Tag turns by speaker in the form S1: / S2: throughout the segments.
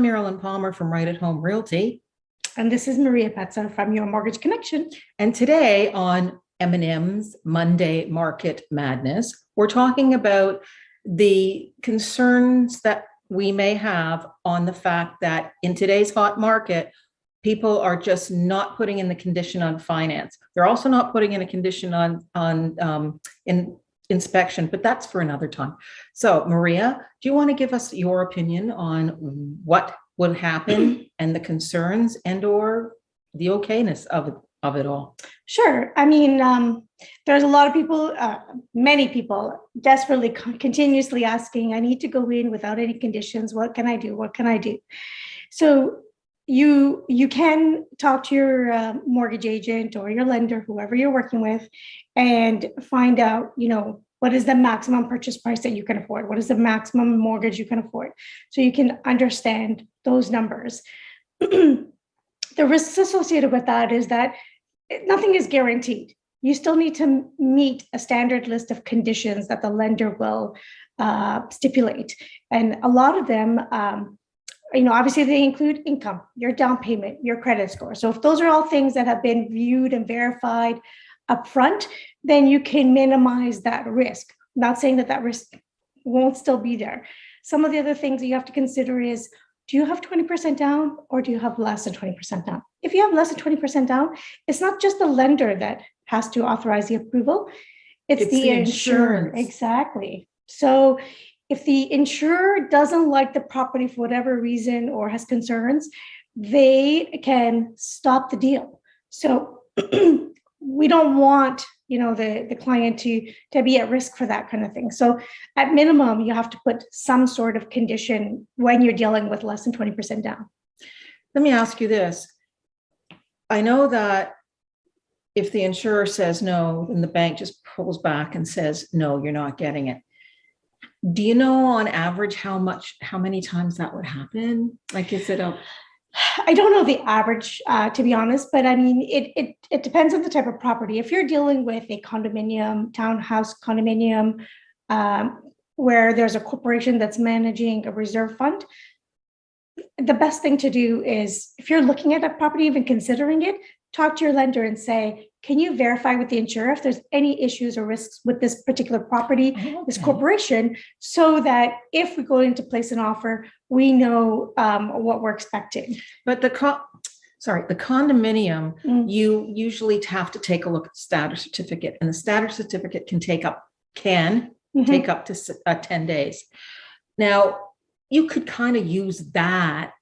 S1: I'm Marilyn Palmer from Right at Home Realty.
S2: And this is Maria Petza from Your Mortgage Connection.
S1: And today on M&M's Monday Market Madness, we're talking about the concerns that we may have on the fact that in today's hot market, people are just not putting in the condition on finance. They're also not putting in a condition on inspection, but that's for another time. So Maria, do you want to give us your opinion on what would happen and the concerns and or the okayness of it all?
S2: Sure. I mean, there's a lot of people, many people desperately continuously asking, I need to go in without any conditions. What can I do? What can I do? So you can talk to your mortgage agent or your lender, whoever you're working with, and find out, what is the maximum purchase price that you can afford? What is the maximum mortgage you can afford? So you can understand those numbers. The risks associated with that is that nothing is guaranteed. You still need to meet a standard list of conditions that the lender will stipulate. And a lot of them, obviously they include income, your down payment, your credit score. So if those are all things that have been viewed and verified upfront, then you can minimize that risk. Not saying that risk won't still be there. Some of the other things that you have to consider is, do you have 20% down or do you have less than 20% down? If you have less than 20% down, it's not just the lender that has to authorize the approval. It's the insurer. Exactly. So if the insurer doesn't like the property for whatever reason or has concerns, they can stop the deal. So we don't want the client to be at risk for that kind of thing. So at minimum, you have to put some sort of condition when you're dealing with less than 20% down.
S1: Let me ask you this. I know that if the insurer says no, then the bank just pulls back and says, no, you're not getting it. Do you know on average how many times that would happen? Like, is it
S2: I don't know the average, to be honest, but I mean, it depends on the type of property. If you're dealing with a condominium, townhouse condominium, where there's a corporation that's managing a reserve fund, the best thing to do is, if you're looking at a property, even considering it, talk to your lender and say, can you verify with the insurer if there's any issues or risks with this particular property, this corporation, so that if we go into place an offer, we know what we're expecting.
S1: But the condominium, you usually have to take a look at the status certificate, and the status certificate can take up to 10 days. Now, you could kind of use that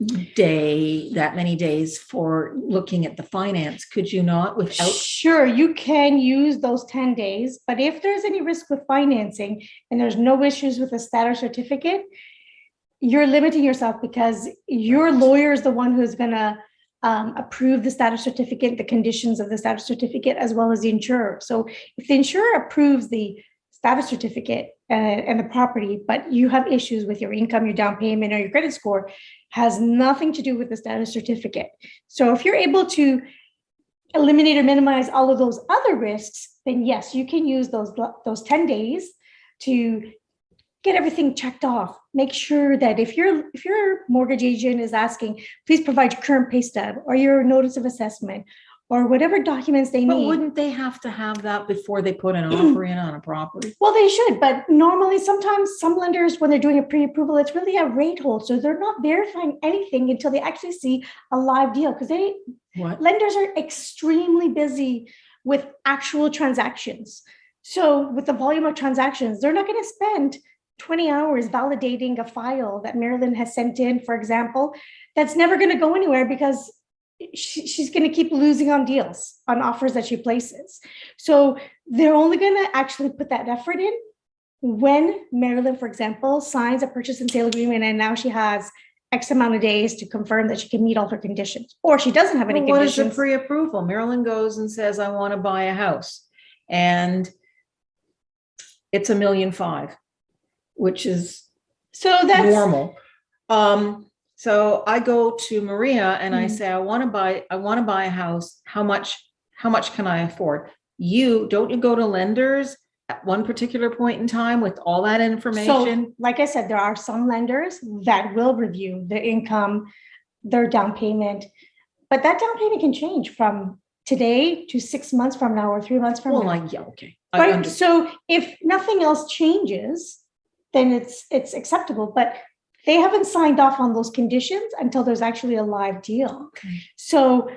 S1: many days for looking at the finance, could you not? Without
S2: Sure, you can use those 10 days, but if there's any risk with financing and there's no issues with the status certificate, you're limiting yourself, because your lawyer is the one who's going to approve the status certificate, the conditions of the status certificate, as well as the insurer. So if the insurer approves the status certificate and the property, but you have issues with your income, your down payment, or your credit score, has nothing to do with the status certificate. So if you're able to eliminate or minimize all of those other risks, then yes, you can use those 10 days to get everything checked off. Make sure that if your mortgage agent is asking, please provide your current pay stub or your notice of assessment or whatever documents they need.
S1: But wouldn't they have to have that before they put an offer in on a property?
S2: Well, they should, but normally sometimes some lenders, when they're doing a pre-approval, it's really a rate hold. So they're not verifying anything until they actually see a live deal, because lenders are extremely busy with actual transactions. So with the volume of transactions, they're not going to spend 20 hours validating a file that Marilyn has sent in, for example, that's never going to go anywhere, because she's going to keep losing on deals, on offers that she places. So they're only going to actually put that effort in when Marilyn, for example, signs a purchase and sale agreement, and now she has X amount of days to confirm that she can meet all her conditions, or she doesn't have any conditions.
S1: What is the pre-approval? Marilyn goes and says, I want to buy a house, and it's $1.5 million, which is that's normal. So I go to Maria and I say, I want to buy a house. How much can I afford? You go to lenders at one particular point in time with all that
S2: So,
S1: information?
S2: like I said, there are some lenders that will review the income, their down payment, but that down payment can change from today to 6 months from now or 3 months from
S1: Well,
S2: now.
S1: yeah, okay. I
S2: Right.
S1: understand.
S2: So if nothing else changes, then it's acceptable. But they haven't signed off on those conditions until there's actually a live deal.
S1: Okay.
S2: So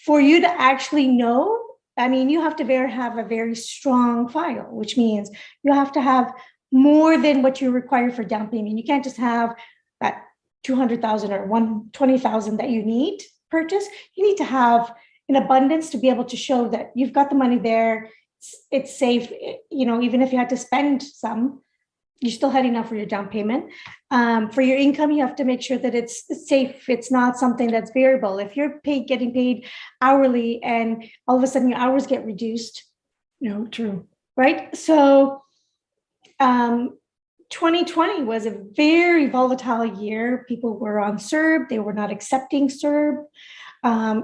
S2: for you to actually know, I mean, you have to have a very strong file, which means you have to have more than what you require for down payment. You can't just have that 200,000 or 120,000 that you need purchase. You need to have an abundance to be able to show that you've got the money there. It's safe. Even if you had to spend some, you still had enough for your down payment. For your income, you have to make sure that it's safe. It's not something that's variable. If you're getting paid hourly and all of a sudden your hours get reduced,
S1: True.
S2: right? So 2020 was a very volatile year. People were on CERB. They were not accepting CERB,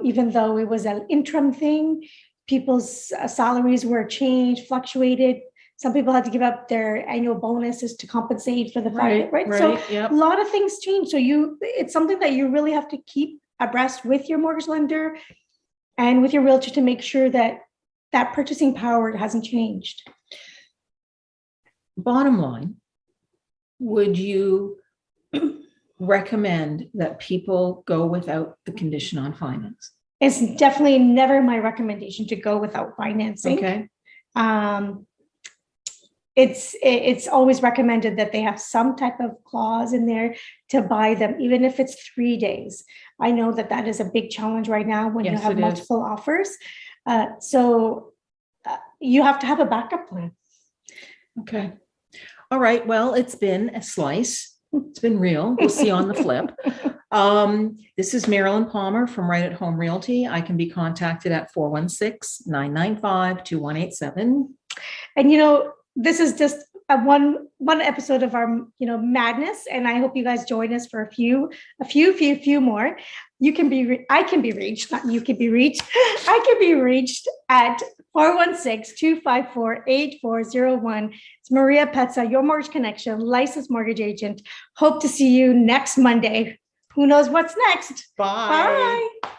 S2: even though it was an interim thing. People's salaries were changed, fluctuated. Some people had to give up their annual bonuses to compensate for the fact, right? So
S1: yep.
S2: a lot of things change. So it's something that you really have to keep abreast with your mortgage lender and with your realtor to make sure that that purchasing power hasn't changed.
S1: Bottom line, would you recommend that people go without the condition on finance?
S2: It's definitely never my recommendation to go without financing.
S1: Okay.
S2: It's always recommended that they have some type of clause in there to buy them, even if it's 3 days. I know that is a big challenge right now when you
S1: Yes,
S2: have
S1: it is.
S2: multiple offers. So you have to have a backup plan.
S1: Okay. All right. Well, it's been a slice. It's been real. We'll see on the flip. This is Marilyn Palmer from Right at Home Realty. I can be contacted at 416-995-2187.
S2: And this is just one episode of our madness, and I hope you guys join us for a few more. I can be reached at 416-254-8401. It's Maria Petza, your mortgage connection, licensed mortgage agent. Hope to see you next Monday. Who knows what's next?
S1: Bye.
S2: Bye.